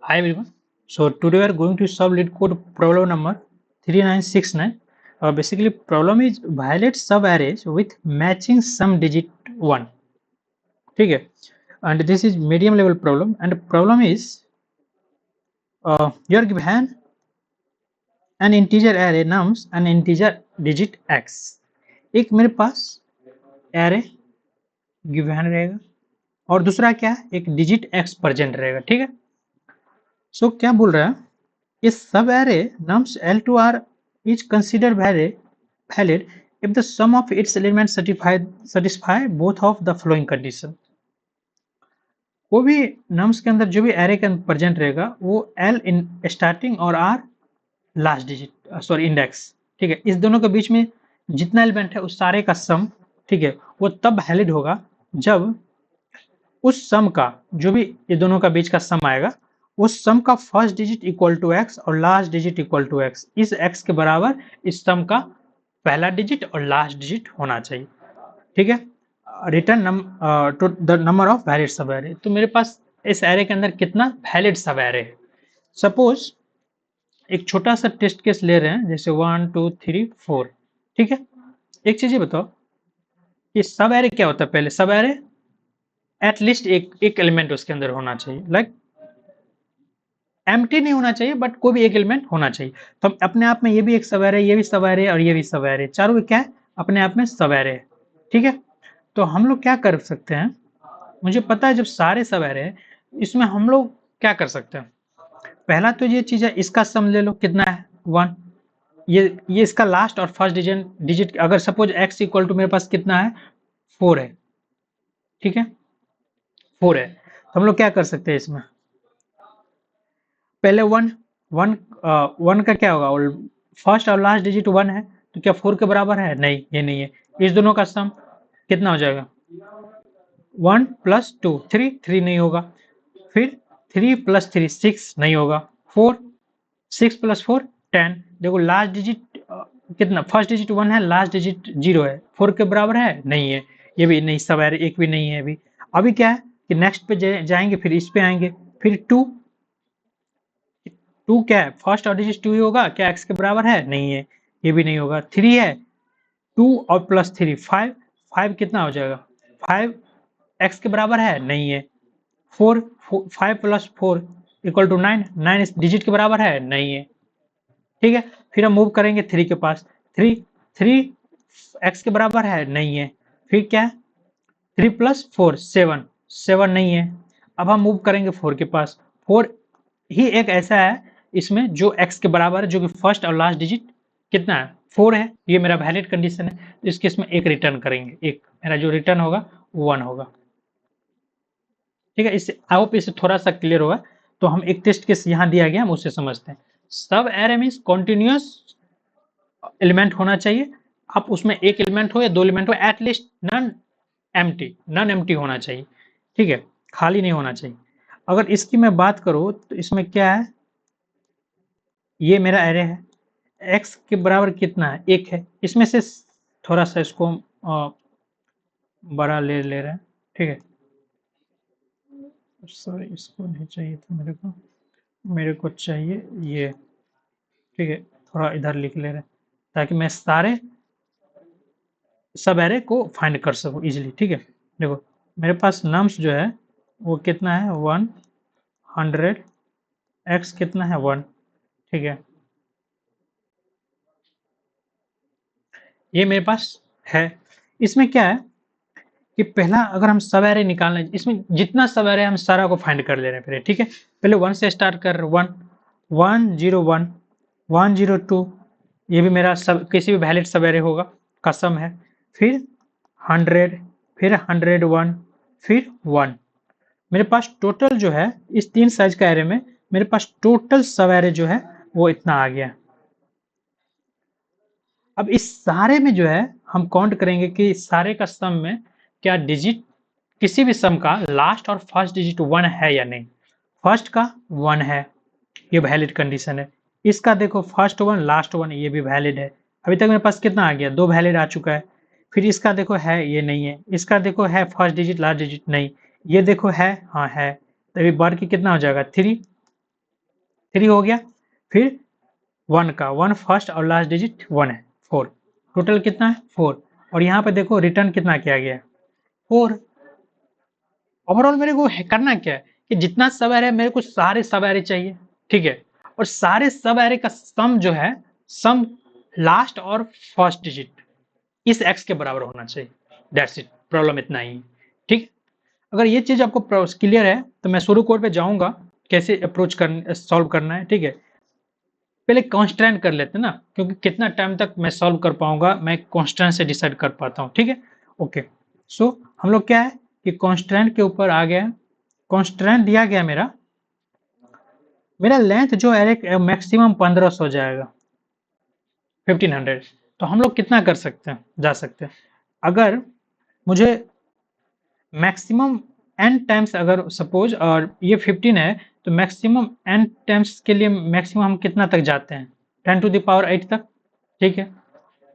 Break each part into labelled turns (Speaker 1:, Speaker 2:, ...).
Speaker 1: Hi everyone. So today we are going to solve LeetCode problem number 3969. Basically problem is violate sub-arrays with matching sum digit 1. ठीक है? And this is medium level problem, and problem is you are given an integer array nums and integer digit x. एक मेरे पास array given रहेगा और दूसरा क्या है, एक digit x प्रेजेंट रहेगा. ठीक है? सो क्या बोल रहा है, इस सब array nums L2 are is considered valid if the sum of its elements satisfy both of the following condition. वो भी nums के अंदर जो भी array के अंदर प्रेजेंट रहेगा वो L इन स्टार्टिंग और R last digit sorry index. ठीक है, इस दोनों के बीच में जितना एलिमेंट है उस सारे का सम, ठीक है, वो तब वैलिड होगा जब उस सम का जो भी ये दोनों का बीच का सम आएगा उस सम का first digit equal to X और last digit equal to X. इस एक्स के बराबर इस सम का पहला डिजिट और लास्ट डिजिट होना चाहिए. ठीक है, return to the number of valid subarray. तो मेरे पास इस एरे के अंदर कितना वैलिड सब एरे है. सपोज एक छोटा सा टेस्ट केस ले रहे हैं, जैसे 1 2 3 4. ठीक है, एक चीज ये बताओ कि सब एरे क्या होता है. पहले सब एरे एटलीस्ट एक एलिमेंट उसके अंदर होना चाहिए, लाइक एम्प्टी नहीं होना चाहिए बट कोई भी एक एलिमेंट होना चाहिए. तो अपने आप में ये भी एक सब एरे, ये भी सब एरे और ये भी सब एरे, चारों क्या है अपने आप में सब एरे है. ठीक है, तो हम लोग क्या कर सकते हैं, मुझे पता है जब सारे सब एरे है इसमें हम लोग क्या कर सकते हैं. पहला तो ये चीज है, इसका सम ले लो, कितना है 1. ये इसका लास्ट और फर्स्ट डिजिट अगर सपोज x इक्वल टू मेरे पास कितना है 4 है. ठीक है, 4 है, तो हम लोग क्या कर सकते हैं इसमें, पहले 1 का क्या होगा, और फर्स्ट और लास्ट डिजिट 1 है तो क्या 4 के बराबर है, नहीं ये नहीं है. इस दोनों का सम कितना हो जाएगा 1 प्लस 2 3 नहीं होगा. फिर 3 प्लस 3 6 नहीं होगा. 4 6 प्लस 4 10. देखो लास्ट डिजिट कितना, फर्स्ट डिजिट 1 है, लास्ट डिजिट 0 है. 4 के बराबर है, नहीं है, ये भी नहीं, सब एरे एक भी नहीं है. अभी क्या है कि नेक्स्ट पे जाएंगे, फिर इस पे आएंगे, फिर 2 क्या है, फर्स्ट और डिजिट 2 ही होगा, क्या x के बराबर है, नहीं है, ये भी नहीं होगा. 3 है, 2 और प्लस 3 5 कितना हो जाएगा, 5 x के बराबर है, नहीं है. 5 प्लस 4 इक्वल टू 9 इस डिजिट के बराबर है, नहीं है. ठीक है, फिर हम मूव करेंगे 3 के पास. 3 x के बराबर है, नहीं है. फिर क्या है 3 प्लस 4 7 नहीं है. अब हम मूव करेंगे 4 के पास. 4 ही एक ऐसा है इसमें जो x के बराबर है, जो कि फर्स्ट और लास्ट डिजिट कितना है 4 है. ये मेरा वैलिड कंडीशन है, तो इस केस में एक रिटर्न करेंगे, एक मेरा जो रिटर्न होगा 1 होगा. ठीक है, इससे आई होप इससे थोड़ा सा क्लियर होगा. तो हम एक टेस्ट केस यहाँ दिया गया, हम उससे समझते हैं. सब एरे मींस कॉन्टिन्यूअस एलिमेंट होना चाहिए. आप उसमें एक एलिमेंट हो या दो एलिमेंट हो, एटलीस्ट नन एम्प्टी होना चाहिए. ठीक है, खाली नहीं होना चाहिए. अगर इसकी मैं बात करूं तो इसमें क्या है, ये मेरा एरे है, x के बराबर कितना है, 1 है. इसमें से थोड़ा सा इसको बड़ा ले रहे हैं. ठीक है, सॉरी इसको नहीं चाहिए था मेरे को चाहिए ये. ठीक है, थोड़ा इधर लिख ले रहे हैं ताकि मैं सारे सब एरे को फाइंड कर सकूं इजीली. ठीक है, देखो मेरे पास नम्स जो है वो कितना है 100, x कितना है 1. ठीक है, ये मेरे पास है. इसमें क्या है कि पहला अगर हम सब एरे निकालना है, इसमें जितना सब एरे हम सारा को फाइंड कर ले रहे हैं फिर. ठीक है, पहले 1 से स्टार्ट कर, 1 101 102, ये भी मेरा सब किसी भी वैलिड सब एरे होगा का सम है. फिर 100, फिर 101, फिर 1. मेरे पास टोटल जो है इस 3 साइज का एरे में मेरे पास टोटल सब एरे जो है वो इतना आ गया. अब इस सारे में जो है हम काउंट करेंगे कि सारे का सम में क्या डिजिट, किसी भी सम का लास्ट और फर्स्ट डिजिट 1 है या नहीं. फर्स्ट का 1 है, ये वैलिड कंडीशन है. इसका देखो फर्स्ट 1 लास्ट 1, ये भी वैलिड है. अभी तक मेरे पास कितना आ गया, 2 वैलिड आ चुका है. फिर इसका देखो है, ये नहीं है. इसका देखो है फर्स्ट डिजिट लास्ट डिजिट, नहीं. ये देखो है, हाँ है. तो अभी बार की कितना हो जाएगा 3. 3 हो गया, फिर 1 का 1 फर्स्ट और लास्ट डिजिट 1 है, 4, टोटल कितना है 4, और यहाँ पे देखो रिटर्न कितना किया गया है 4। ओवरऑल मेरे को करना क्या है कि जितना सब एरे मेरे को सारे सब एरे चाहिए, ठीक है, और सारे सब एरे का सम जो है, सम लास्ट और फर्स्ट डिजिट इस x के बराबर होना चाहिए, दैट्स इट, प्रॉब्लम इतना ही, ठीक। अगर ये चीज आपको क्लियर है तो मैं शुरू कोड पे जाऊंगा कैसे अप्रोच कर सॉल्व करना है, ठीक है। पहले कॉन्स्टेंट कर लेते हैं ना, क्योंकि कितना टाइम तक मैं सॉल्व कर पाऊंगा मैं कॉन्स्टेंट से डिसाइड कर पाता हूँ, ठीक है। ओके, सो हम लोग क्या है कि कॉन्स्टेंट के ऊपर आ गया, कॉन्स्टेंट दिया गया मेरा लेंथ जो है मैक्सिमम 1500 हो जाएगा, 1500। तो हम लोग कितना कर सकते हैं, जा सकते हैं, अगर मुझे मैक्सिमम n टाइम्स, अगर सपोज और ये 15 है तो मैक्सिमम n टाइम्स के लिए मैक्सिमम हम कितना तक जाते हैं, 10 टू द पावर 8 तक, ठीक है,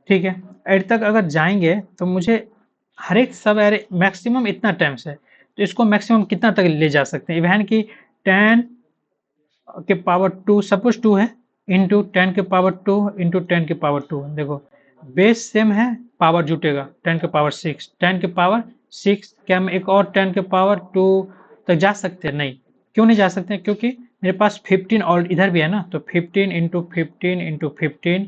Speaker 1: ठीक है। 8 तक अगर जाएंगे तो मुझे हर एक सब एरे मैक्सिमम इतना टाइम्स है, तो इसको मैक्सिमम कितना तक ले जा सकते हैं, इवन की 10 के पावर 2 सपोज 2 है, इंटू 10 के पावर 2 इंटू 10 के पावर 2, देखो बेस सेम है, पावर जुटेगा 10 के पावर 6, 10 के पावर 6, क्या हम एक और 10 के पावर 2 तक जा सकते हैं, नहीं, क्यों नहीं जा सकते, क्योंकि मेरे पास 15 और इधर भी है ना, तो 15 इंटू 15 इंटू 15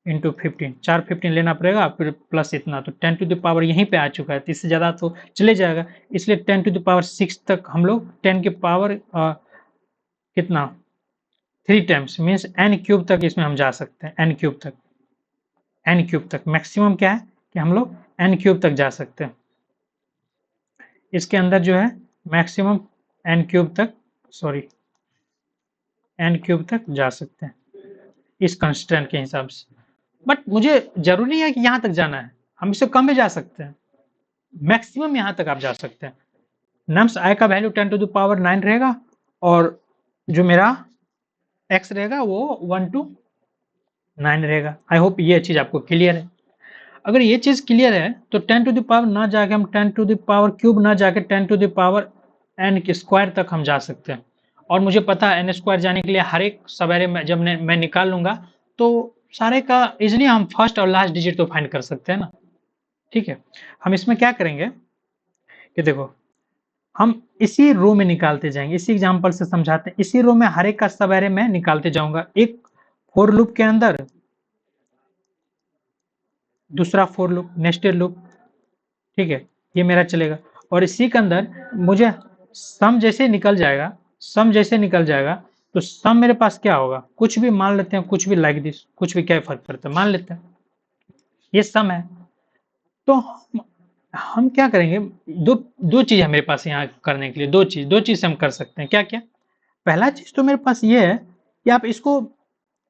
Speaker 1: इंटू 15, 4 15 लेना पड़ेगा, फिर प्लस इतना, तो 10 टू द पावर यहीं पे आ चुका है, तो इससे ज़्यादा तो चले जाएगा, इसलिए 10 टू द पावर 6 तक हम लोग 10 के पावर कितना 3 टाइम्स मीन्स n क्यूब तक इसमें हम जा सकते हैं, n क्यूब तक, n क्यूब तक मैक्सिमम क्या है कि हम लोग n क्यूब तक जा सकते हैं, इसके अंदर जो है मैक्सिमम n क्यूब तक, सॉरी n क्यूब तक जा सकते हैं इस कंस्टेंट के हिसाब से। बट मुझे जरूरी नहीं है कि यहाँ तक जाना है, हम इससे कम भी जा सकते हैं, मैक्सिमम यहाँ तक आप जा सकते हैं। नम्स i का वैल्यू 10 टू द पावर 9 रहेगा, और जो मेरा x रहेगा वो 1 टू 9 रहेगा। आई होप ये चीज आपको क्लियर है। अगर ये चीज क्लियर है तो 10 टू द पावर ना जाके हम 10 टू द पावर क्यूब ना जाके 10 टू द पावर n के स्क्वायर तक हम जा सकते हैं, और मुझे पता है n स्क्वायर जाने के लिए हर एक सवेरे में जब मैं निकाल लूंगा तो सारे का इजिली हम फर्स्ट और लास्ट डिजिट तो फाइंड कर सकते हैं ना, ठीक है। हम इसमें क्या करेंगे कि देखो हम इसी रो में निकालते जाएंगे, इसी एग्जांपल से समझाते हैं, इसी रो में हर एक का सवेरे में निकालते जाऊंगा, एक फोर लूप के अंदर दूसरा फोर लूप नेस्टेड लूप, ठीक है, ये मेरा चलेगा, और इसी के अंदर मुझे सम जैसे निकल जाएगा, सम जैसे निकल जाएगा तो सम मेरे पास क्या होगा, कुछ भी मान लेते हैं, कुछ भी लाइक दिस, कुछ भी, क्या फर्क पड़ता है, मान लेते हैं ये सम है। तो हम क्या करेंगे, दो दो चीज है मेरे पास यहाँ करने के लिए, दो चीज से हम कर सकते हैं, क्या क्या, पहला चीज तो मेरे पास ये है कि आप इसको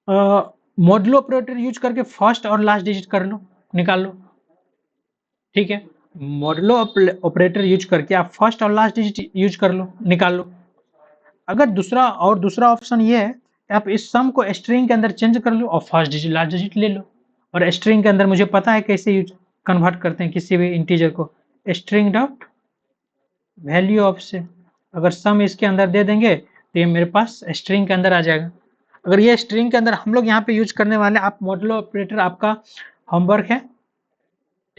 Speaker 1: मॉडुलो ऑपरेटर यूज करके फर्स्ट और लास्ट डिजिट कर लो, निकाल लो, ठीक है, मॉडुलो ऑपरेटर यूज करके आप फर्स्ट और लास्ट डिजिट यूज कर लो, निकाल लो। अगर दूसरा ऑप्शन ये है कि आप इस सम को स्ट्रिंग के अंदर चेंज कर लो और फर्स्ट डिजिट लास्ट डिजिट ले लो, और स्ट्रिंग के अंदर मुझे पता है कैसे यूज कन्वर्ट करते हैं किसी भी इंटीजर को, स्ट्रिंग डॉट वैल्यू ऑफ से, अगर सम इसके अंदर दे देंगे तो ये मेरे पास स्ट्रिंग के अंदर आ जाएगा। अगर ये स्ट्रिंग के अंदर हम लोग यहाँ पे यूज करने वाले, आप मॉडुलो ऑपरेटर आपका होमवर्क है,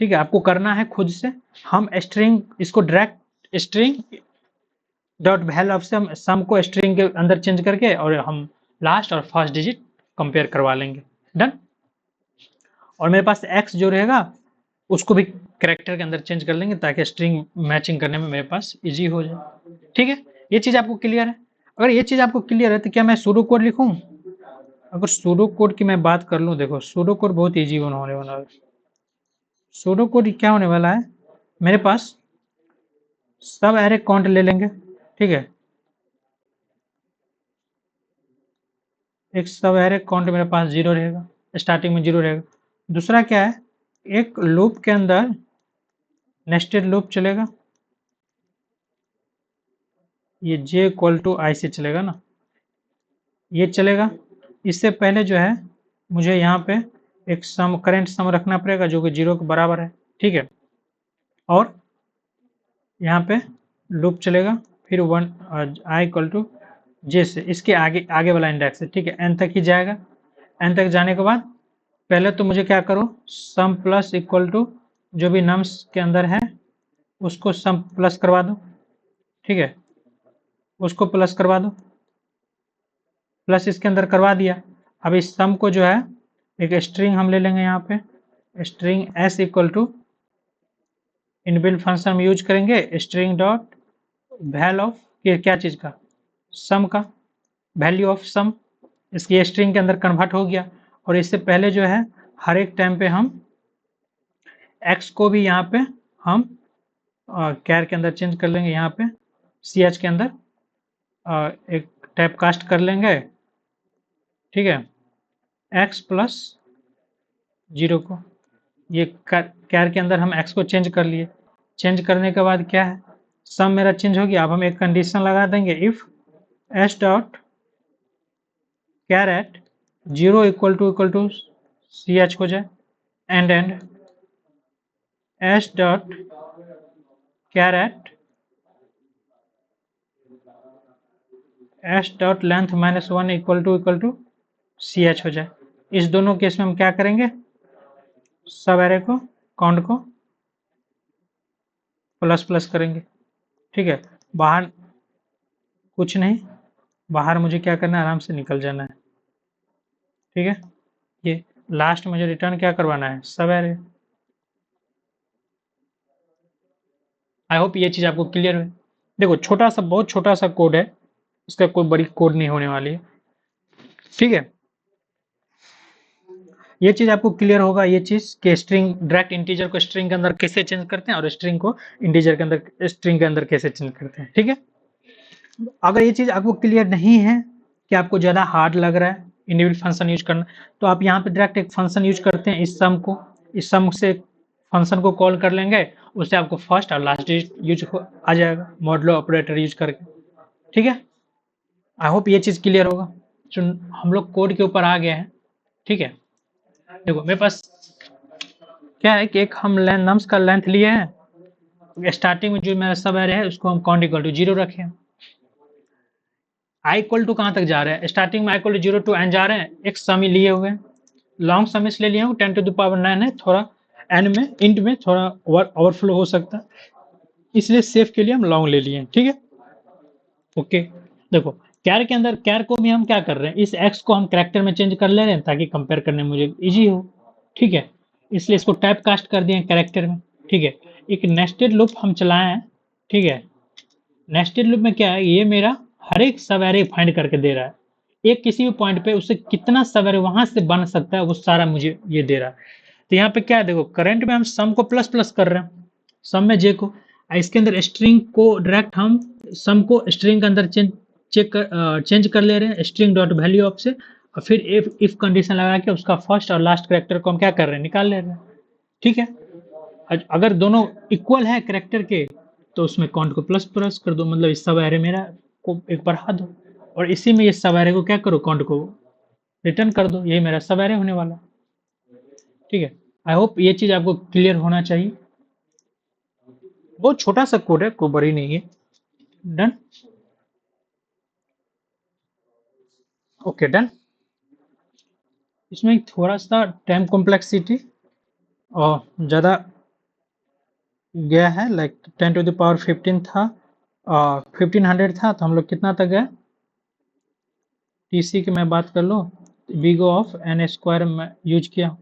Speaker 1: ठीक है, आपको करना है खुद से, हम स्ट्रिंग इसको direct string dot value of से हम सम को स्ट्रिंग के अंदर चेंज करके और हम लास्ट और फर्स्ट डिजिट कंपेयर करवा लेंगे, डन। और मेरे पास x जो रहेगा उसको भी कैरेक्टर के अंदर चेंज कर लेंगे ताकि स्ट्रिंग मैचिंग करने में मेरे पास इजी हो जाए, ठीक है। ये चीज आपको क्लियर है। अगर ये चीज आपको क्लियर है तो क्या मैं सूडो कोड लिखूं, अगर सूडो कोड की मैं बात कर लूं, देखो सूडो कोड बहुत इजी होने वाला है। सूडो कोड क्या होने वाला है, मेरे पास सब एरे काउंट ले लेंगे, ठीक है, एक सब एरे काउंट मेरे पास 0 रहेगा, स्टार्टिंग में 0 रहेगा। दूसरा क्या है, एक लूप के अंदर नेस्टेड लूप चलेगा, ये j इक्वल टू आई से चलेगा ना, ये चलेगा। इससे पहले जो है मुझे यहाँ पे एक सम करेंट सम रखना पड़ेगा जो कि 0 के बराबर है, ठीक है, और यहाँ पे लूप चलेगा, फिर 1 i इक्वल टू जे से, इसके आगे आगे वाला इंडेक्स है, ठीक है, एन तक ही जाएगा। एन तक जाने के बाद पहले तो मुझे क्या करो, सम प्लस इक्वल टू जो भी नम्स के अंदर है उसको सम प्लस करवा दो, ठीक है, उसको प्लस करवा दो, प्लस इसके अंदर करवा दिया। अब इस सम को जो है एक स्ट्रिंग हम ले लेंगे, यहाँ पे string s equal to inbuilt function हम यूज करेंगे स्ट्रिंग डॉट वैल ऑफ क्या चीज का, सम का, वैल्यू ऑफ सम, इसकी स्ट्रिंग के अंदर कन्वर्ट हो गया। और इससे पहले जो है हर एक टाइम पे हम एक्स को भी यहाँ पे हम कैर के अंदर चेंज कर लेंगे, यहाँ पे सी एच के अंदर एक टाइप कास्ट कर लेंगे, ठीक है, एक्स प्लस 0 को, ये कैर के अंदर हम एक्स को चेंज कर लिए। चेंज करने के बाद क्या है, सम मेरा चेंज हो गया। अब हम एक कंडीशन लगा देंगे, if s dot char at 0 equal to c h हो जाए, and s dot char at s dot length -1 equal to c h हो जाए। इस दोनों केस में हम क्या करेंगे, सब एरे को काउंट को प्लस प्लस करेंगे, ठीक है। बाहर कुछ नहीं, बाहर मुझे क्या करना है, आराम से निकल जाना है, ठीक है। ये लास्ट मुझे रिटर्न क्या करवाना है, सब एरे। आई होप ये चीज आपको क्लियर है। देखो छोटा सा, बहुत छोटा सा कोड है, इसका कोई बड़ी कोड नहीं होने वाली है, ठीक है। ये चीज आपको क्लियर होगा, ये चीज के स्ट्रिंग डायरेक्ट इंटीजर को स्ट्रिंग के अंदर कैसे चेंज करते हैं और स्ट्रिंग को इंटीजर के अंदर, स्ट्रिंग के अंदर कैसे चेंज करते हैं, ठीक है। अगर ये चीज आपको क्लियर नहीं है कि आपको ज्यादा हार्ड लग रहा है इंडिविजुअल फंक्शन यूज करना, तो आप यहाँ पे डायरेक्ट एक फंक्शन यूज करते हैं, इस सम को, इस सम से फंक्शन को कॉल कर लेंगे, उससे आपको फर्स्ट और लास्ट डिजिट यूज आ जाएगा मॉडुलो ऑपरेटर यूज करके, ठीक है। आई होप ये चीज क्लियर होगा। जो हम लोग कोड के ऊपर आ गए हैं, ठीक है। देखो मेरे पास क्या है कि एक हम नम्स का लेंथ लिए हैं, स्टार्टिंग में जो मेरा सब एरे है उसको हम काउंट इक्वल टू 0 रखे हैं। आई इक्वल टू कहाँ तक जा रहे हैं, स्टार्टिंग में I equal to 0 to N जा रहे हैं, एक सम ही लिए हुए हैं, लॉन्ग सम इसलिए लिए हूँ 10⁻9 है, थोड़ा एन में इंट में थोड़ा ओवरफ्लो हो सकता है, इसलिए सेफ के लिए हम लॉन्ग ले लिए, ठीक है। ओके, देखो कैर के अंदर, कैर को भी हम क्या कर रहे हैं, इस एक्स को हम कैरेक्टर में चेंज कर ले रहे हैं ताकि कंपेयर करने में मुझे इजी हो, ठीक है, इसलिए इसको टाइप कास्ट कर दिए कैरेक्टर में, ठीक है। एक नेस्टेड लूप हम चलाए हैं, ठीक है। नेस्टेड लूप में क्या है, ये मेरा हर एक सब एरे फाइंड करके दे रहा है, एक किसी भी पॉइंट पे उससे कितना सब एरे वहां से बन सकता है वो सारा मुझे ये दे रहा है। तो यहाँ पे क्या है, देखो करंट में हम सम को प्लस प्लस कर रहे हैं, सम में जे को, इसके अंदर स्ट्रिंग को डायरेक्ट हम सम को स्ट्रिंग के अंदर चेंज कर ले रहे हैं स्ट्रिंग डॉट वैल्यू ऑफ से, और फिर इफ कंडीशन लगा के उसका फर्स्ट और लास्ट कैरेक्टर को हम क्या कर रहे हैं, निकाल ले रहे हैं, ठीक है। अगर दोनों इक्वल है कैरेक्टर के तो उसमें काउंट को प्लस प्लस कर दो, मतलब इस सब एरे मेरा को एक बढ़ा दो, और इसी में इस सब एरे को क्या करो, काउंट को रिटर्न कर दो, यही मेरा सब एरे होने वाला, ठीक है। आई होप ये चीज आपको क्लियर होना चाहिए, बहुत छोटा सा कोड है, कोई बड़ी नहीं है। Done, okay done. इसमें थोड़ा सा टाइम कॉम्प्लेक्सिटी और ज़्यादा गया है, लाइक 10⁻15 था, 1500 था, तो हम लोग कितना तक गए, टीसी की मैं बात कर लो, बिग ऑफ एन स्क्वायर में यूज किया,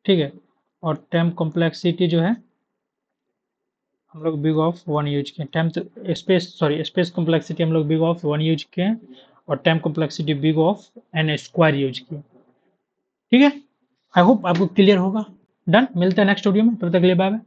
Speaker 1: ठीक है। और टाइम कॉम्प्लेक्सिटी जो है हम लोग बिग ऑफ 1 यूज किए, टाइम स्पेस कॉम्प्लेक्सिटी हम लोग बिग ऑफ 1 यूज किए, और time complexity big of n square use किए, ठीक है। आई होप आपको क्लियर होगा। डन, मिलते हैं नेक्स्ट वीडियो में, तब तक के लिए बाय बाय।